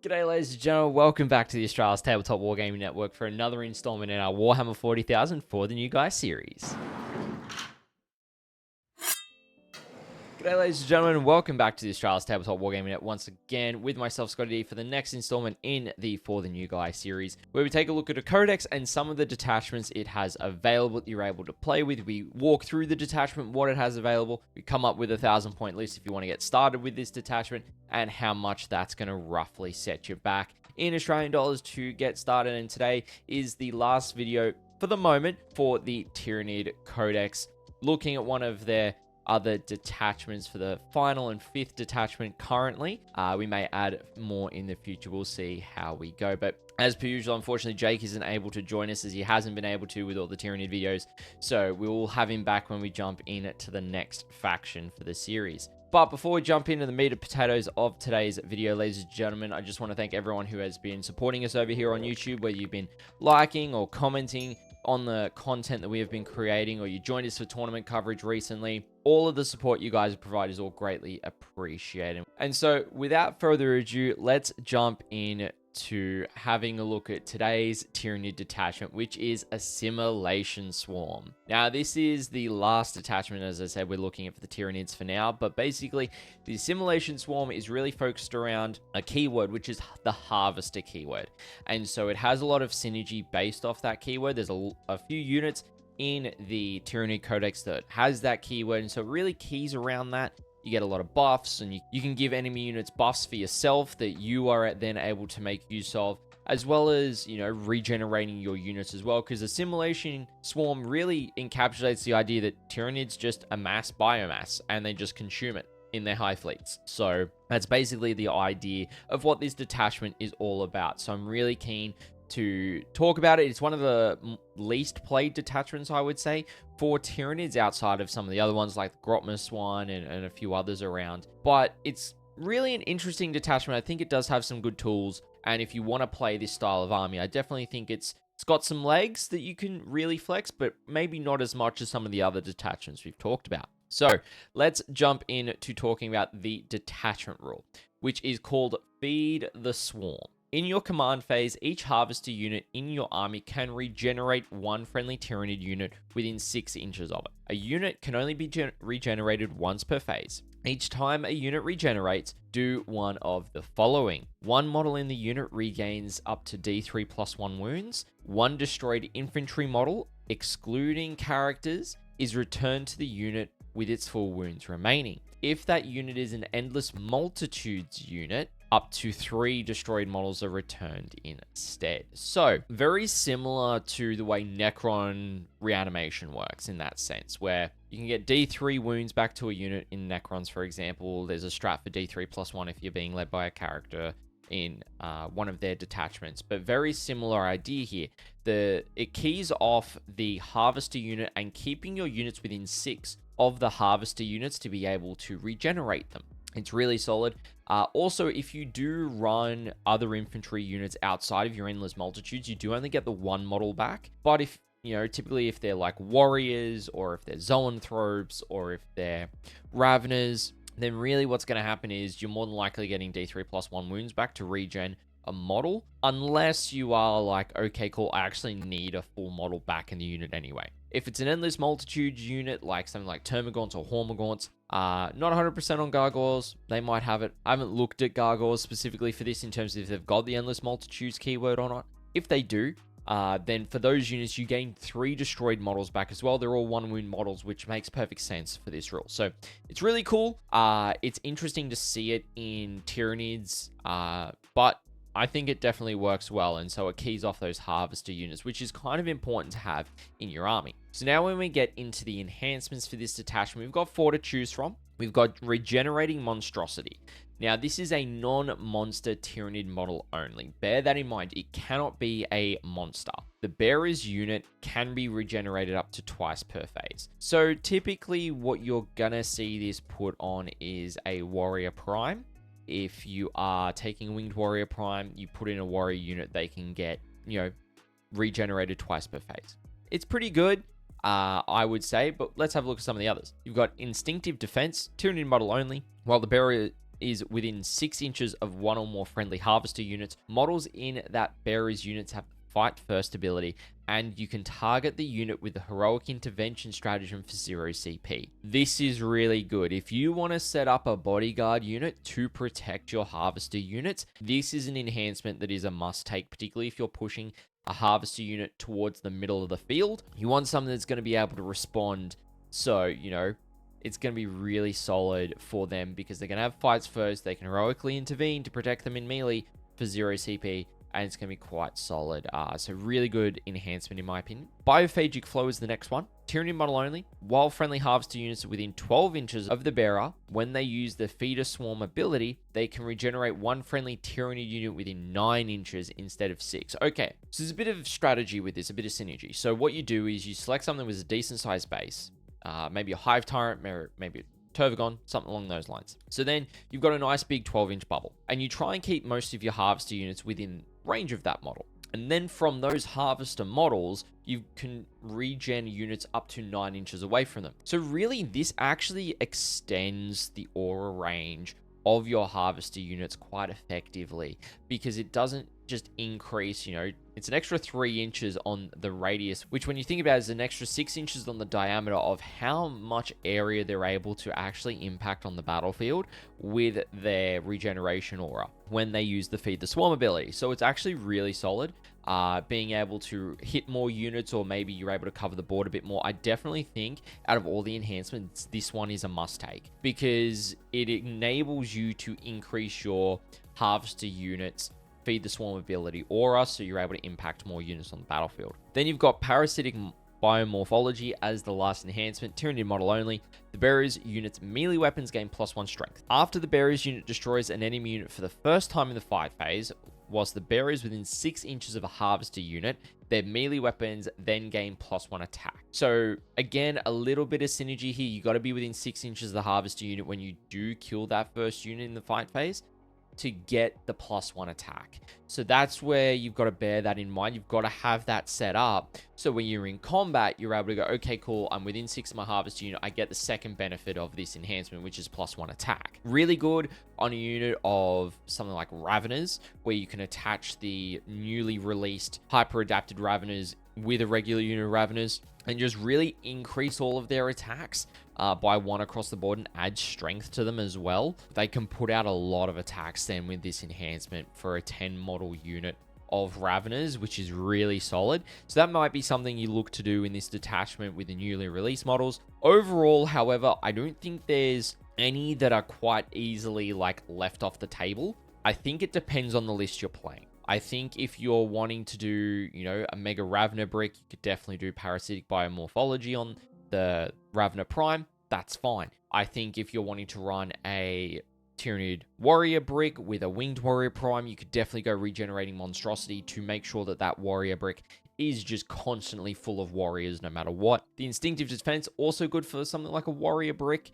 G'day ladies and gentlemen, welcome back to the Australia's Tabletop Wargaming Network for another installment in our Warhammer 40,000 for the New Guy series. G'day ladies and gentlemen, welcome back to the Australia's Tabletop Wargaming Network once again with myself, Scotty D, for the next installment in the For the New Guy series, where we take a look at a codex and some of the detachments it has available that you're able to play with. We walk through the detachment, what it has available, we come up with a 1,000-point list if you want to get started with this detachment, and how much that's going to roughly set you back in Australian dollars to get started. And today is the last video for the moment for the Tyranid Codex, looking at one of their other detachments for the final and fifth detachment currently. We may add more in the future. We'll see how we go. But as per usual, unfortunately, Jake isn't able to join us as he hasn't been able to with all the Tyranid videos. So we will have him back when we jump in to the next faction for the series. But before we jump into the meat and potatoes of today's video, ladies and gentlemen, I just want to thank everyone who has been supporting us over here on YouTube, whether you've been liking or commenting on the content that we have been creating, or you joined us for tournament coverage recently. All of the support you guys provide is all greatly appreciated. And so without further ado, let's jump in to having a look at today's Tyranid detachment, which is Assimilation Swarm. Now, this is the last detachment, as I said, we're looking at for the Tyranids for now, but basically the Assimilation Swarm is really focused around a keyword, which is the Harvester keyword. And so it has a lot of synergy based off that keyword. There's a few units in the Tyranid Codex that has that keyword, and so it really keys around that. You get a lot of buffs, and you can give enemy units buffs for yourself that you are then able to make use of, as well as, you know, regenerating your units as well, because Assimilation Swarm really encapsulates the idea that Tyranids just amass biomass, and they just consume it in their high fleets. So that's basically the idea of what this detachment is all about. So I'm really keen to talk about it. It's one of the least played detachments, I would say, for Tyranids outside of some of the other ones like the Grotmus one and a few others around. But it's really an interesting detachment. I think it does have some good tools, and if you want to play this style of army, I definitely think it's got some legs that you can really flex, but maybe not as much as some of the other detachments we've talked about. So let's jump into talking about the Detachment Rule, which is called Feed the Swarm. In your command phase, each harvester unit in your army can regenerate one friendly Tyranid unit within 6 inches of it. A unit can only be regenerated once per phase. Each time a unit regenerates, do one of the following. One model in the unit regains up to D3+1 wounds. One destroyed infantry model, excluding characters, is returned to the unit with its full wounds remaining. If that unit is an Endless Multitudes unit, up to 3 destroyed models are returned instead. So, very similar to the way Necron reanimation works in that sense, where you can get D3 wounds back to a unit in Necrons, for example. There's a strat for D3+1 if you're being led by a character in one of their detachments, but very similar idea here. It keys off the Harvester unit and keeping your units within 6 of the Harvester units to be able to regenerate them. It's really solid. Also, if you do run other infantry units outside of your Endless Multitudes, you do only get the 1 model back. But if, you know, typically if they're like warriors, or if they're zoanthropes, or if they're raveners, then really what's going to happen is you're more than likely getting D3+1 wounds back to regen a model, unless you are like, okay, cool, I actually need a full model back in the unit anyway. If it's an Endless Multitudes unit, like something like Termagants or Hormagaunts, not 100% on Gargoyles, they might have it. I haven't looked at Gargoyles specifically for this in terms of if they've got the Endless Multitudes keyword or not. If they do, then for those units, you gain 3 destroyed models back as well. They're all 1 wound models, which makes perfect sense for this rule. So it's really cool. It's interesting to see it in Tyranids, but I think it definitely works well, and so it keys off those Harvester units, which is kind of important to have in your army. So now when we get into the enhancements for this detachment, we've got 4 to choose from. We've got Regenerating Monstrosity. Now, this is a non-monster Tyranid model only. Bear that in mind, it cannot be a monster. The bearer's unit can be regenerated up to twice per phase. So typically what you're gonna see this put on is a Warrior Prime. If you are taking a Winged Warrior Prime, you put in a warrior unit, they can get, you know, regenerated twice per phase. It's pretty good, I would say, but let's have a look at some of the others. You've got Instinctive Defense, Tyranid model only. While the is within 6 inches of one or more friendly harvester units. Models in that bearer's units have fight first ability, and you can target the unit with the heroic intervention stratagem for 0 CP. This is really good. If you want to set up a bodyguard unit to protect your harvester units, this is an enhancement that is a must take, particularly if you're pushing a harvester unit towards the middle of the field. You want something that's going to be able to respond, so, you know, it's going to be really solid for them because they're going to have fights first. They can heroically intervene to protect them in melee for 0 CP, and it's going to be quite solid. So really good enhancement in my opinion. Biophagic Flow is the next one. Tyranid model only. While friendly harvester units are within 12 inches of the bearer, when they use the Feeder Swarm ability, they can regenerate one friendly Tyranid unit within 9 inches instead of 6. Okay, so there's a bit of strategy with this, a bit of synergy. So what you do is you select something with a decent sized base, maybe a Hive Tyrant, maybe a Tervagon, something along those lines. So then you've got a nice big 12-inch bubble, and you try and keep most of your harvester units within range of that model. And then from those harvester models, you can regen units up to 9 inches away from them. So really, this actually extends the aura range of your harvester units quite effectively, because it doesn't just increase, you know, it's an extra 3 inches on the radius, which when you think about it is an extra 6 inches on the diameter of how much area they're able to actually impact on the battlefield with their regeneration aura when they use the Feed the Swarm ability. So it's actually really solid. Being able to hit more units, or maybe you're able to cover the board a bit more. I definitely think out of all the enhancements, this one is a must take because it enables you to increase your harvester units Feed the Swarm ability aura, so you're able to impact more units on the battlefield. Then you've got Parasitic Biomorphology as the last enhancement. Tyranid model only. The bearer's unit's melee weapons gain +1 strength. After the bearer's unit destroys an enemy unit for the first time in the fight phase, whilst the bearer is within 6 inches of a harvester unit, their melee weapons then gain +1 attack. So again, a little bit of synergy here. You got to be within 6 inches of the harvester unit when you do kill that first unit in the fight phase to get the +1 attack. So that's where you've got to bear that in mind. You've got to have that set up so when you're in combat, you're able to go, okay, cool, I'm within 6 of my harvester unit. I get the second benefit of this enhancement, which is +1 attack. Really good on a unit of something like Raveners, where you can attach the newly released hyper adapted Raveners with a regular unit of Raveners and just really increase all of their attacks by 1 across the board and add strength to them as well. They can put out a lot of attacks then with this enhancement for a 10 model unit of Raveners, which is really solid. So that might be something you look to do in this detachment with the newly released models. Overall, however, I don't think there's any that are quite easily like left off the table. I think it depends on the list you're playing. I think if you're wanting to do, you know, a Mega Ravener brick, you could definitely do Parasitic Biomorphology on the Ravener Prime. That's fine. I think if you're wanting to run a Tyranid Warrior brick with a Winged Warrior Prime, you could definitely go Regenerating Monstrosity to make sure that that Warrior brick is just constantly full of warriors no matter what. The Instinctive Defense, also good for something like a Warrior brick.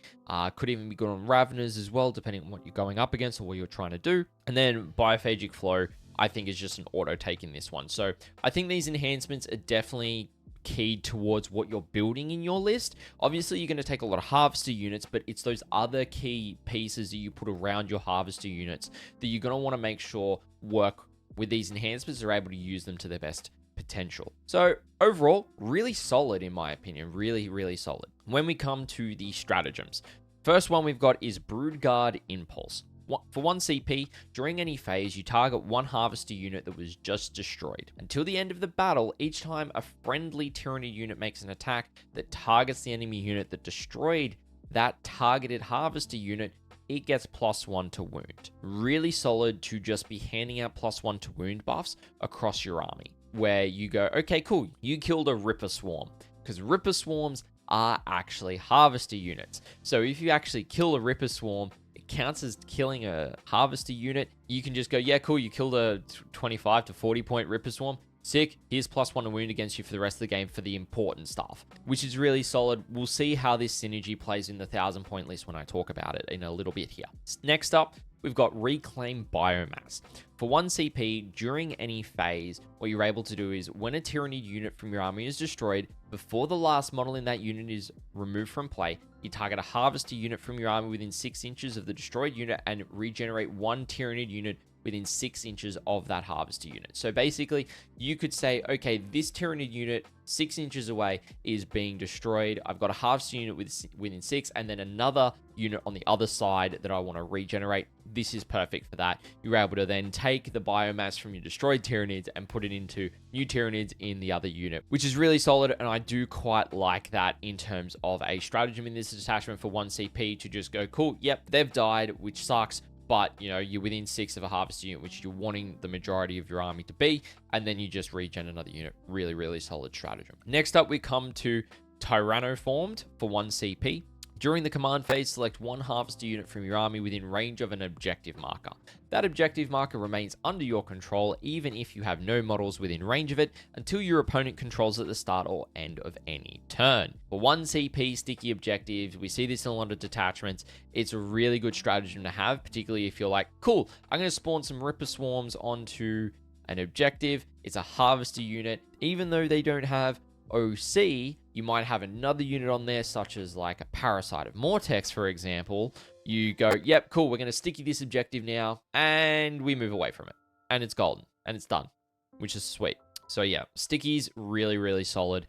Could even be good on Raveners as well, depending on what you're going up against or what you're trying to do. And then Biophagic Flow, I think, is just an auto take in this one. So I think these enhancements are definitely keyed towards what you're building in your list. Obviously, you're going to take a lot of harvester units, but it's those other key pieces that you put around your harvester units that you're going to want to make sure work with these enhancements, are able to use them to their best potential. So overall, really solid in my opinion. Really, really solid. When we come to the stratagems, first one we've got is Broodguard Impulse. For 1 CP, during any phase, you target one harvester unit that was just destroyed. Until the end of the battle, each time a friendly Tyranid unit makes an attack that targets the enemy unit that destroyed that targeted harvester unit, it gets +1 to wound. Really solid to just be handing out +1 to wound buffs across your army, where you go, okay, cool, you killed a Ripper Swarm, because Ripper Swarms are actually harvester units. So if you actually kill a Ripper Swarm, counts as killing a harvester unit. You can just go, yeah, cool, you killed a 25 to 40 point Ripper Swarm. Sick, here's +1 to wound against you for the rest of the game for the important stuff, which is really solid. We'll see how this synergy plays in the 1,000-point list when I talk about it in a little bit here. Next up, we've got Reclaim Biomass. For 1 CP, during any phase, what you're able to do is when a Tyranid unit from your army is destroyed, before the last model in that unit is removed from play, you target a Harvester unit from your army within 6 inches of the destroyed unit and regenerate 1 Tyranid unit within 6 inches of that Harvester unit. So basically, you could say, okay, this Tyranid unit 6 inches away is being destroyed. I've got a Harvester unit within 6, and then another unit on the other side that I want to regenerate. This is perfect for that. You're able to then take the biomass from your destroyed Tyranids and put it into new Tyranids in the other unit, which is really solid, and I do quite like that in terms of a stratagem in this detachment for 1 CP to just go, cool, yep, they've died, which sucks, but, you know, you're within 6 of a Harvester unit, which you're wanting the majority of your army to be, and then you just regen another unit. Really, really solid stratagem. Next up, we come to Tyrannoformed for 1 CP. During the command phase, select 1 Harvester unit from your army within range of an objective marker. That objective marker remains under your control even if you have no models within range of it until your opponent controls at the start or end of any turn. For 1 CP sticky objectives, we see this in a lot of detachments. It's a really good stratagem to have, particularly if you're like, cool, I'm going to spawn some Ripper Swarms onto an objective. It's a Harvester unit. Even though they don't have OC, you might have another unit on there, such as like a Parasite of Mortex, for example. You go, yep, cool, we're going to sticky this objective now, and we move away from it. And it's golden, and it's done, which is sweet. So yeah, stickies, really, really solid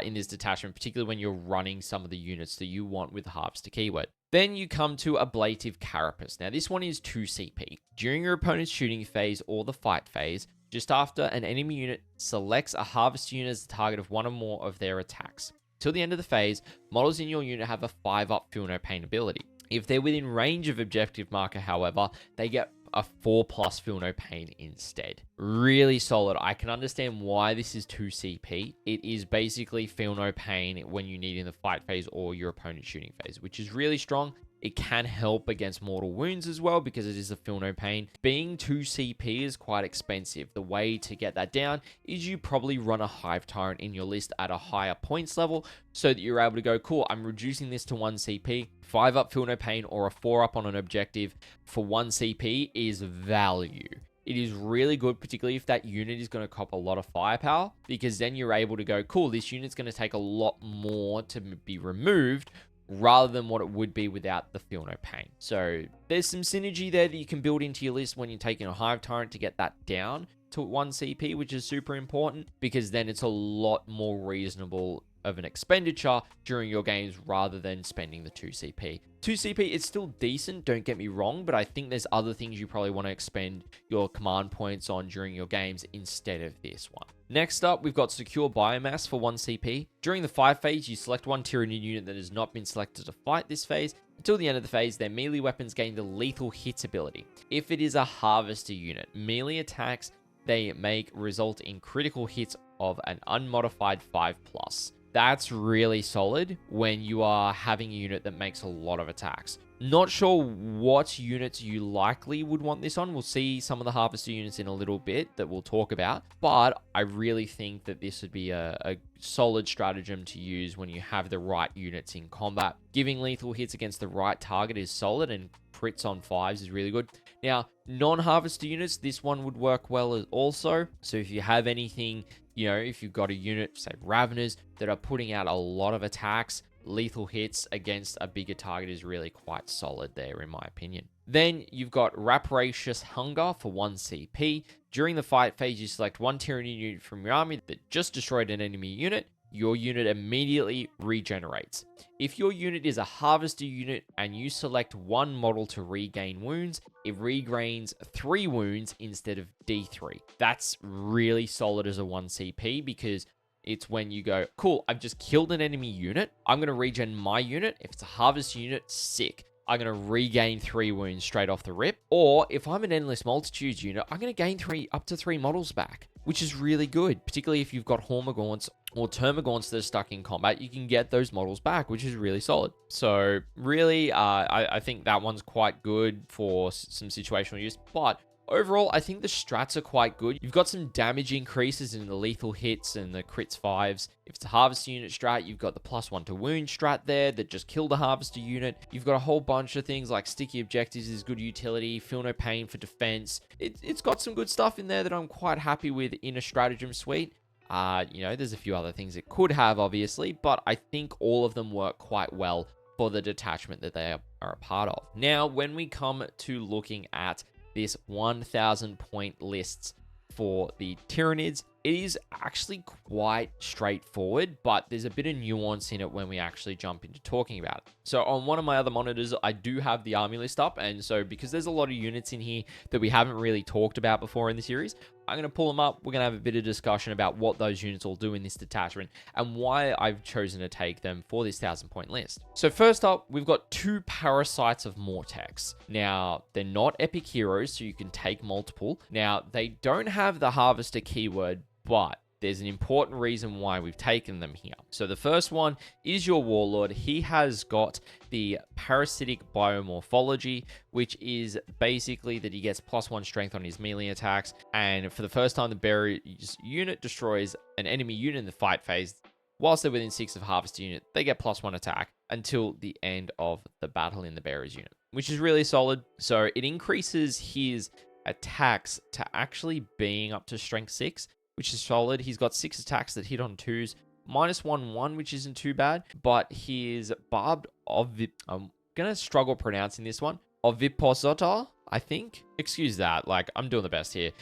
in this detachment, particularly when you're running some of the units that you want with the Harvester keyword. Then you come to Ablative Carapace. Now, this one is 2 CP. During your opponent's shooting phase or the fight phase, just after an enemy unit selects a Harvester unit as the target of 1 or more of their attacks. Till the end of the phase, models in your unit have a 5-up Feel No Pain ability. If they're within range of objective marker, however, they get a 4+ Feel No Pain instead. Really solid. I can understand why this is 2 CP. It is basically Feel No Pain when you need in the fight phase or your opponent's shooting phase, which is really strong. It can help against mortal wounds as well because it is a Feel No Pain. Being 2 CP is quite expensive. The way to get that down is you probably run a Hive Tyrant in your list at a higher points level so that you're able to go, cool, I'm reducing this to 1 CP. 5-up Feel No Pain or a 4-up on an objective for 1 CP is value. It is really good, particularly if that unit is going to cop a lot of firepower, because then you're able to go, cool, this unit's going to take a lot more to be removed rather than what it would be without the Feel No Pain. So there's some synergy there that you can build into your list when you're taking a Hive Tyrant to get that down to 1 CP, which is super important because then it's a lot more reasonable of an expenditure during your games rather than spending the 2 CP. 2 CP is still decent, don't get me wrong, but I think there's other things you probably want to expend your command points on during your games instead of this one. Next up, we've got Secure Biomass for 1 CP. During the fight phase, you select 1 Tyranid unit that has not been selected to fight this phase. Until the end of the phase, their melee weapons gain the Lethal Hits ability. If it is a Harvester unit, melee attacks they make result in critical hits of an unmodified 5+. That's really solid when you are having a unit that makes a lot of attacks. Not sure what units you likely would want this on. We'll see some of the Harvester units in a little bit that we'll talk about, but I really think that this would be a solid stratagem to use when you have the right units in combat. Giving lethal hits against the right target is solid, and crits on 5s is really good. Now, non-Harvester units, this one would work well also. So if you have anything, you know, if you've got a unit, say Raveners, that are putting out a lot of attacks, lethal hits against a bigger target is really quite solid there, in my opinion. Then you've got Rapacious Hunger for 1 CP. During the fight phase, you select 1 Tyranid unit from your army that just destroyed an enemy unit. Your unit immediately regenerates. If your unit is a Harvester unit and you select 1 model to regain wounds, it regains 3 wounds instead of D3. That's really solid as a 1 CP because it's when you go, cool, I've just killed an enemy unit. I'm going to regen my unit. If it's a Harvester unit, sick. I'm going to regain 3 wounds straight off the rip. Or if I'm an Endless Multitudes unit, I'm going to gain up to 3 models back, which is really good, particularly if you've got Hormagaunts or Termagaunts that are stuck in combat. You can get those models back, which is really solid. So really, I think that one's quite good for some situational use, but Overall, I think the strats are quite good. You've got some damage increases in the lethal hits and the crits 5s. If it's a harvester unit strat, you've got the +1 to wound strat there that just killed the harvester unit. You've got a whole bunch of things like sticky objectives is good utility, feel no pain for defense. It's got some good stuff in there that I'm quite happy with in a stratagem suite. There's a few other things it could have, obviously, but I think all of them work quite well for the detachment that they are a part of. Now, when we come to looking at this 1,000 point lists for the Tyranids, it is actually quite straightforward, but there's a bit of nuance in it when we actually jump into talking about it. So on one of my other monitors, I do have the army list up, and so because there's a lot of units in here that we haven't really talked about before in the series, I'm going to pull them up. We're going to have a bit of discussion about what those units will do in this detachment and why I've chosen to take them for this 1,000 point list. So first up, we've got 2 Parasites of Mortex. Now, they're not epic heroes, so you can take multiple. Now, they don't have the Harvester keyword, but there's an important reason why we've taken them here. So the first one is your Warlord. He has got the Parasitic Biomorphology, which is basically that he gets +1 strength on his melee attacks. And for the first time, the Bearer's unit destroys an enemy unit in the fight phase. Whilst they're within 6 of Harvester unit, they get +1 attack until the end of the battle in the Bearer's unit, which is really solid. So it increases his attacks to actually being up to strength 6, which is solid. He's got 6 attacks that hit on 2s, -1/1, which isn't too bad. But his Barbed I'm gonna struggle pronouncing this one. Oviposota, I think. Excuse that. Like, I'm doing the best here.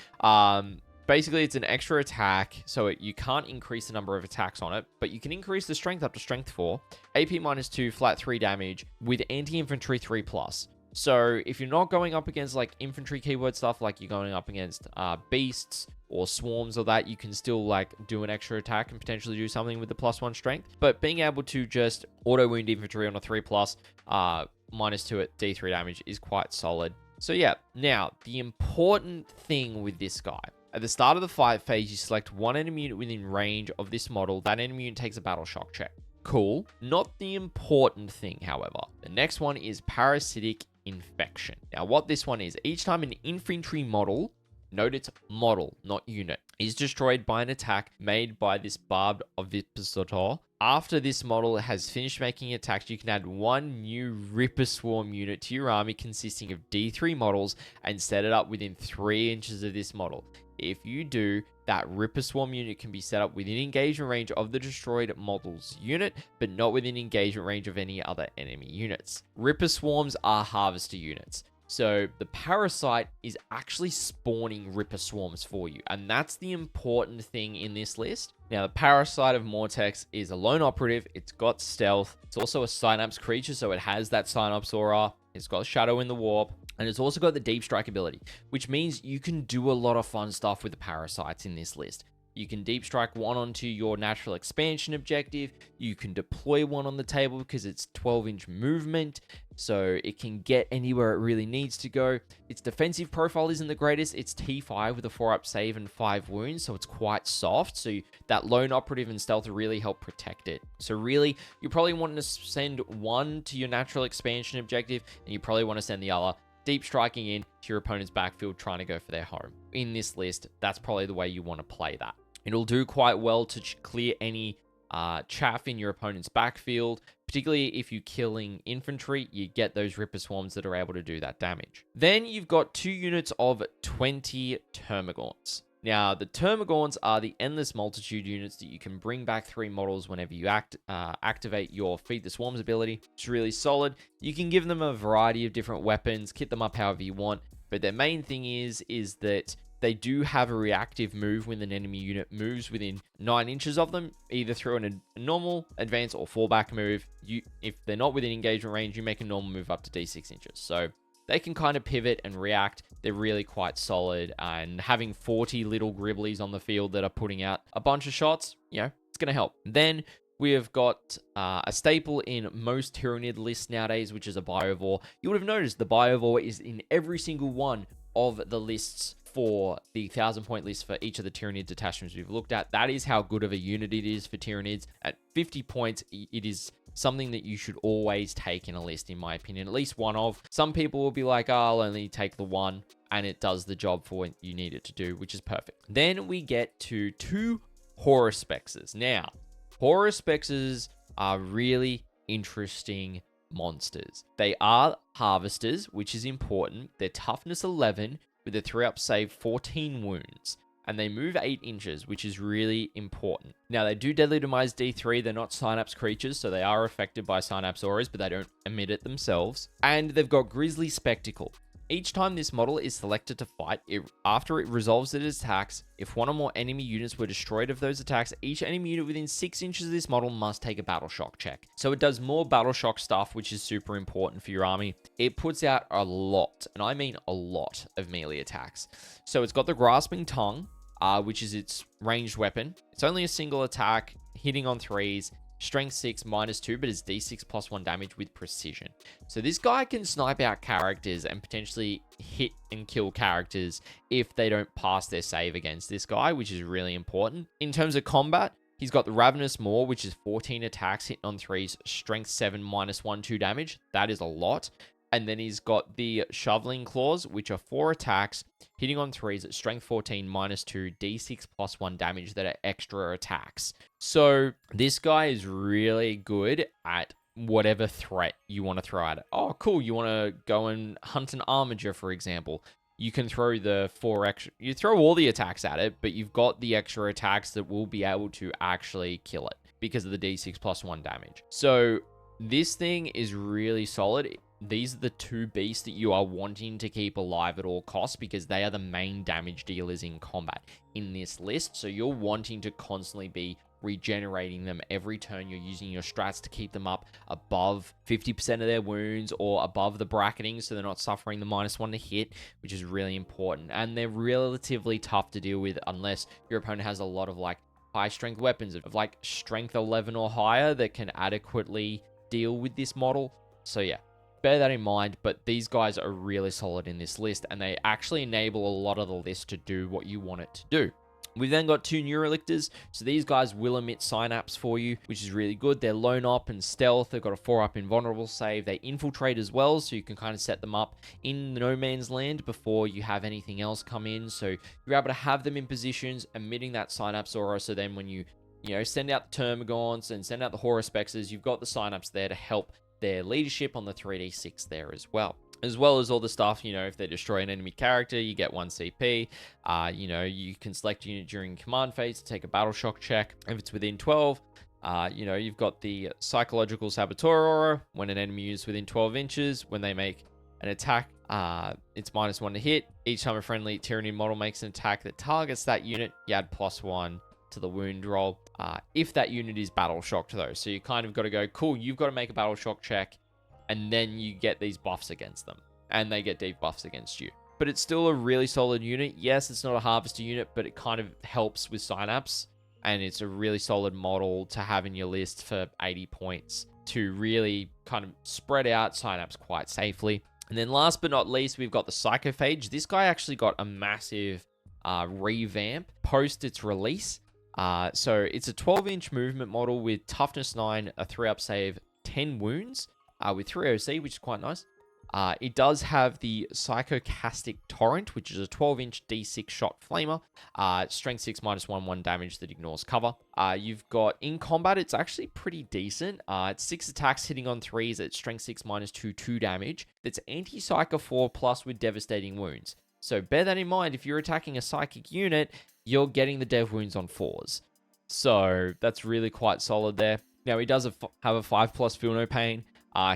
Basically, it's an extra attack, so you can't increase the number of attacks on it, but you can increase the strength up to strength 4, AP -2, flat 3 damage with anti-infantry 3+. So if you're not going up against like infantry keyword stuff, like you're going up against beasts or swarms or that, you can still like do an extra attack and potentially do something with the +1 strength. But being able to just auto wound infantry on a 3+, -2 at D3 damage is quite solid. So yeah, now the important thing with this guy. At the start of the fight phase, you select one enemy unit within range of this model. That enemy unit takes a battle shock check. Cool. Not the important thing, however. The next one is Parasitic Infection. Now, what this one is, each time an infantry model, note it's model, not unit, is destroyed by an attack made by this Barbed Ovipositor. After this model has finished making attacks, you can add one new Ripper Swarm unit to your army consisting of D3 models and set it up within 3 inches of this model. If you do, that Ripper Swarm unit can be set up within engagement range of the destroyed model's unit, but not within engagement range of any other enemy units. Ripper Swarms are harvester units. So the Parasite is actually spawning Ripper Swarms for you, and that's the important thing in this list. Now, the Parasite of Mortex is a lone operative. It's got stealth. It's also a Synapse creature, so it has that Synapse aura. It's got Shadow in the Warp. And it's also got the Deep Strike ability, which means you can do a lot of fun stuff with the Parasites in this list. You can Deep Strike one onto your natural expansion objective. You can deploy one on the table because it's 12-inch movement, so it can get anywhere it really needs to go. Its defensive profile isn't the greatest. It's T5 with a 4-up save and 5 wounds, so it's quite soft. So that lone operative and stealth really help protect it. So really, you probably want to send one to your natural expansion objective, and you probably want to send the other deep striking in to your opponent's backfield trying to go for their home. In this list, that's probably the way you want to play that. It'll do quite well to clear any chaff in your opponent's backfield, particularly if you're killing infantry, you get those Ripper Swarms that are able to do that damage. Then you've got 2 units of 20 Termagants. Now, the Termagants are the Endless Multitude units that you can bring back 3 models whenever you activate your Feed the Swarms ability. It's really solid. You can give them a variety of different weapons, kit them up however you want, but their main thing is that they do have a reactive move when an enemy unit moves within 9 inches of them, either through a normal, advance, or fallback move. If they're not within engagement range, you make a normal move up to D6 inches. So they can kind of pivot and react. They're really quite solid, and having 40 little Gribblies on the field that are putting out a bunch of shots, it's going to help. Then we have got a staple in most Tyranid lists nowadays, which is a Biovore. You would have noticed the Biovore is in every single one of the lists for the 1,000-point list for each of the Tyranid detachments we've looked at. That is how good of a unit it is for Tyranids. At 50 points, it is something that you should always take in a list, in my opinion. At least one of. Some people will be like, oh, I'll only take the one, and it does the job for what you need it to do, which is perfect. Then we get to 2 purhcasing. Now, purhcasing are really interesting monsters. They are harvesters, which is important. They're toughness 11 with a 3-up save, 14 wounds. And they move 8 inches, which is really important. Now, they do deadly demise D3. They're not synapse creatures, so they are affected by synapse auras, but they don't emit it themselves. And they've got Grizzly Spectacle. Each time this model is selected to fight, after it resolves its attacks, if one or more enemy units were destroyed of those attacks, each enemy unit within 6 inches of this model must take a battle shock check. So it does more battle shock stuff, which is super important for your army. It puts out a lot, and I mean a lot, of melee attacks. So it's got the Grasping Tongue, which is its ranged weapon. It's only a single attack, hitting on 3s, strength 6, -2, but it's D6 +1 damage with precision. So this guy can snipe out characters and potentially hit and kill characters if they don't pass their save against this guy, which is really important. In terms of combat, he's got the Ravenous Maw, which is 14 attacks, hitting on 3s, strength 7, -1, 2 damage. That is a lot. And then he's got the Shoveling Claws, which are 4 attacks, hitting on 3s at strength 14, -2, D6 +1 damage that are extra attacks. So this guy is really good at whatever threat you want to throw at it. Oh, cool. You want to go and hunt an Armiger, for example. You can throw the 4 extra... You throw all the attacks at it, but you've got the extra attacks that will be able to actually kill it because of the D6 +1 damage. So this thing is really solid. These are the 2 beasts that you are wanting to keep alive at all costs because they are the main damage dealers in combat in this list. So you're wanting to constantly be regenerating them every turn. You're using your strats to keep them up above 50% of their wounds or above the bracketing so they're not suffering the -1 to hit, which is really important. And they're relatively tough to deal with unless your opponent has a lot of like high strength weapons of like strength 11 or higher that can adequately deal with this model. So yeah. Bear that in mind, but these guys are really solid in this list, and they actually enable a lot of the list to do what you want it to do. We've then got 2 Neurolictors, so these guys will emit Synapse for you, which is really good. They're Lone Op and Stealth. They've got a 4-up Invulnerable save. They infiltrate as well, so you can kind of set them up in no man's land before you have anything else come in. So you're able to have them in positions, emitting that Synapse aura, so then when you send out the Termagants and send out the Purhcasing, you've got the Synapse there to help their leadership on the 3d6 there as well as all the stuff, if they destroy an enemy character, you get 1 CP. You can select a unit during command phase to take a battle shock check if it's within 12. You've got the Psychological Saboteur aura. When an enemy is within 12 inches, when they make an attack, it's -1 to hit. Each time a friendly Tyranid model makes an attack that targets that unit, you add +1 to the wound roll if that unit is battle shocked though. So you kind of got to go, cool, you've got to make a battle shock check, and then you get these buffs against them, and they get debuffs against you. But it's still a really solid unit. Yes, it's not a harvester unit, but it kind of helps with Synapse, and it's a really solid model to have in your list for 80 points to really kind of spread out Synapse quite safely. And then last but not least, we've got the Psychophage. This guy actually got a massive revamp post its release. So it's a 12-inch movement model with toughness 9, a 3-up save, 10 wounds, with 3 OC, which is quite nice. It does have the Psychocastic Torrent, which is a 12-inch D6 shot flamer, strength 6, -1 damage that ignores cover. You've got in combat, it's actually pretty decent. It's 6 attacks hitting on 3s at strength 6, -2 damage. That's anti-Psycho 4+ with devastating wounds. So bear that in mind. If you're attacking a psychic unit, you're getting the dev wounds on 4s. So that's really quite solid there. Now, he does have a 5+ Feel No Pain.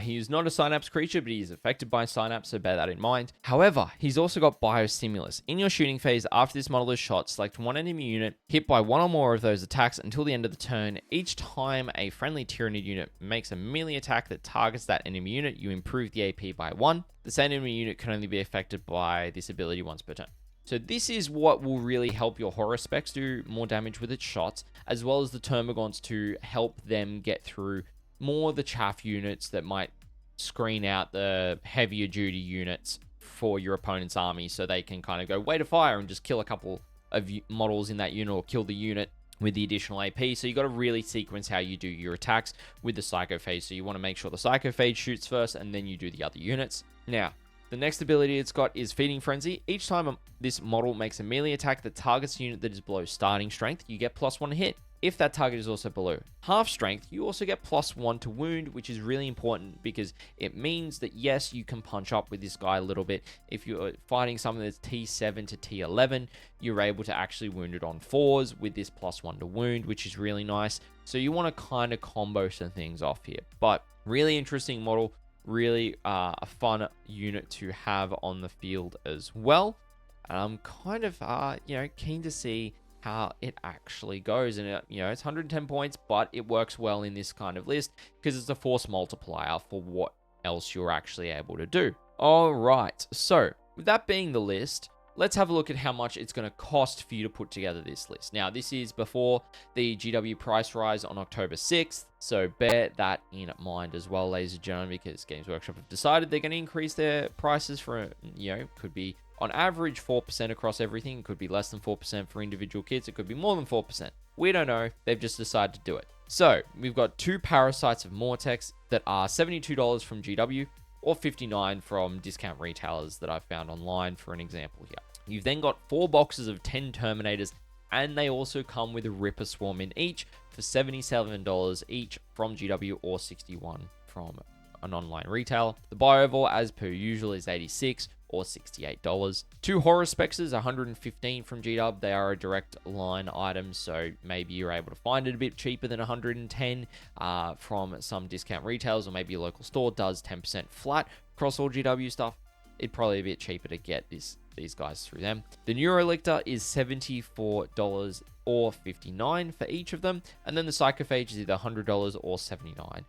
He is not a Synapse creature, but he is affected by Synapse, so bear that in mind. However, he's also got Biostimulus. In your shooting phase, after this model is shot, select one enemy unit, hit by one or more of those attacks until the end of the turn. Each time a friendly Tyranid unit makes a melee attack that targets that enemy unit, you improve the AP by 1. The same enemy unit can only be affected by this ability once per turn. So this is what will really help your horror specs do more damage with its shots, as well as the Termagants to help them get through more the chaff units that might screen out the heavier duty units for your opponent's army, so they can kind of go way to fire and just kill a couple of models in that unit or kill the unit with the additional AP. So you got to really sequence how you do your attacks with the Psycho Phage. So you want to make sure the Psycho Phage shoots first, and then you do the other units. Now, the next ability it's got is Feeding Frenzy. Each time this model makes a melee attack that targets a unit that is below starting strength, you get +1 hit. If that target is also below half strength, you also get +1 to wound, which is really important because it means that, yes, you can punch up with this guy a little bit. If you're fighting something that's T7 to T11, you're able to actually wound it on 4s with this +1 to wound, which is really nice. So you want to kind of combo some things off here. But really interesting model, really a fun unit to have on the field as well. And I'm kind of, keen to see how it actually goes. And it's 110 points, but it works well in this kind of list because it's a force multiplier for what else you're actually able to do. All right, so with that being the list, let's have a look at how much it's going to cost for you to put together this list. Now, this is before the GW price rise on October 6th, so bear that in mind as well, ladies and gentlemen, because Games Workshop have decided they're going to increase their prices for, could be on average 4% across everything. It could be less than 4% for individual kits. It could be more than 4%. We don't know. They've just decided to do it. So we've got 2 Parasites of Mortex that are $72 from GW or $59 from discount retailers that I've found online, for an example here. You've then got 4 boxes of 10 Terminators, and they also come with a Ripper Swarm in each for $77 each from GW or $61 from an online retailer. The Bio-Evil, as per usual, is $86 or $68. 2 Horror Spexes, $115 from GW. They are a direct line item, so maybe you're able to find it a bit cheaper than $110 from some discount retailers, or maybe your local store does 10% flat across all GW stuff. It'd probably be a bit cheaper to get these guys through them. The Neurolictor is $74 or $59 for each of them, and then the Psychophage is either $100 or $79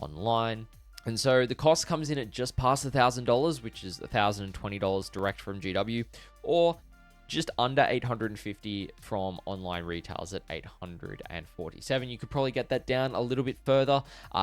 online. And so the cost comes in at just past $1,000, which is $1,020 direct from GW, or just under $850 from online retailers at $847. You could probably get that down a little bit further,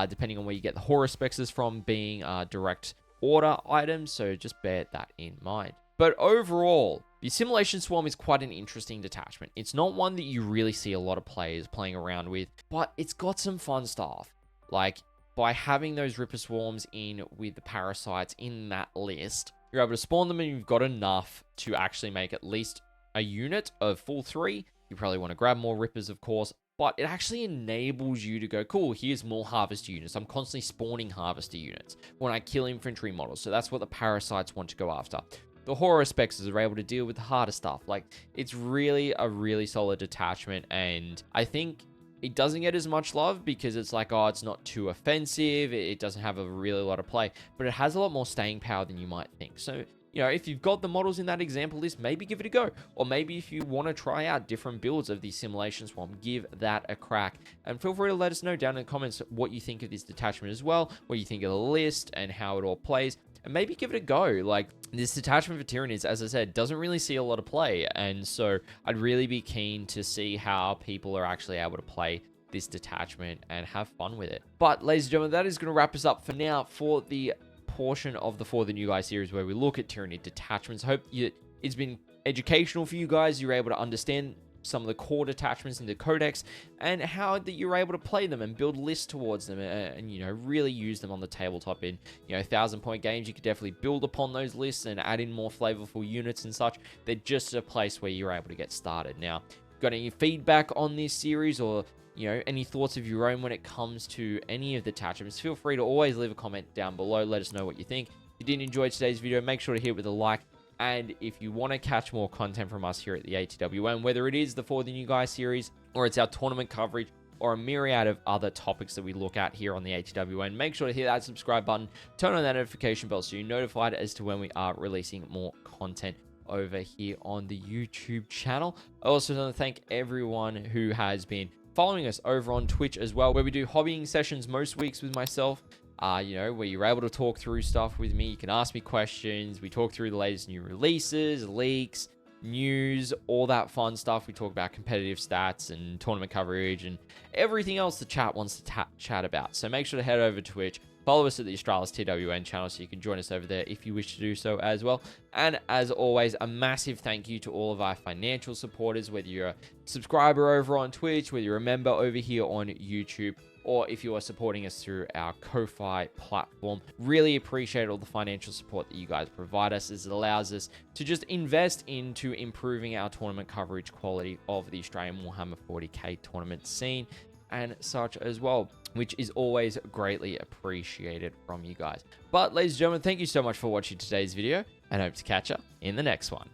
depending on where you get the Horror Spexes from, being direct order items, so just bear that in mind. But overall, the Assimilation Swarm is quite an interesting detachment. It's not one that you really see a lot of players playing around with, but it's got some fun stuff. Like, by having those Ripper Swarms in with the Parasites in that list, you're able to spawn them, and you've got enough to actually make at least a unit of full 3. You probably want to grab more Rippers, of course, but it actually enables you to go, cool, here's more Harvester units. I'm constantly spawning Harvester units when I kill infantry models, so that's what the Parasites want to go after. The Horror Spexes are able to deal with the harder stuff. Like, it's really a really solid detachment, and I think it doesn't get as much love because it's like, oh, it's not too offensive. It doesn't have a really lot of play, but it has a lot more staying power than you might think. So, if you've got the models in that example list, maybe give it a go. Or maybe if you want to try out different builds of the Assimilation Swarm, give that a crack. And feel free to let us know down in the comments what you think of this detachment as well, what you think of the list and how it all plays. And maybe give it a go. Like, this detachment for Tyranids, as I said, doesn't really see a lot of play. And so I'd really be keen to see how people are actually able to play this detachment and have fun with it. But, ladies and gentlemen, that is going to wrap us up for now for the portion of the For the New Guys series where we look at Tyranid detachments. Hope it's been educational for you guys. You're able to understand some of the core detachments in the codex and how that you're able to play them and build lists towards them and really use them on the tabletop. In 1,000-point games, you could definitely build upon those lists and add in more flavorful units and such. They're just a place where you're able to get started. Now, got any feedback on this series, or any thoughts of your own when it comes to any of the detachments, feel free to always leave a comment down below. Let us know what you think. If you did enjoy today's video, make sure to hit it with a like. And if you want to catch more content from us here at the ATWN, whether it is the For the New Guys series, or it's our tournament coverage, or a myriad of other topics that we look at here on the ATWN, make sure to hit that subscribe button, turn on that notification bell so you're notified as to when we are releasing more content over here on the YouTube channel. I also want to thank everyone who has been following us over on Twitch as well, where we do hobbying sessions most weeks with myself. Where you're able to talk through stuff with me. You can ask me questions. We talk through the latest new releases, leaks, news, all that fun stuff. We talk about competitive stats and tournament coverage and everything else the chat wants to chat about. So make sure to head over to Twitch, Follow us at the Australis TWN channel so you can join us over there if you wish to do so as well. And as always, a massive thank you to all of our financial supporters, whether you're a subscriber over on Twitch, whether you're a member over here on YouTube, or if you are supporting us through our Ko-Fi platform. Really appreciate all the financial support that you guys provide us, as it allows us to just invest into improving our tournament coverage quality of the Australian Warhammer 40k tournament scene and such as well, which is always greatly appreciated from you guys. But ladies and gentlemen, thank you so much for watching today's video, and I hope to catch you in the next one.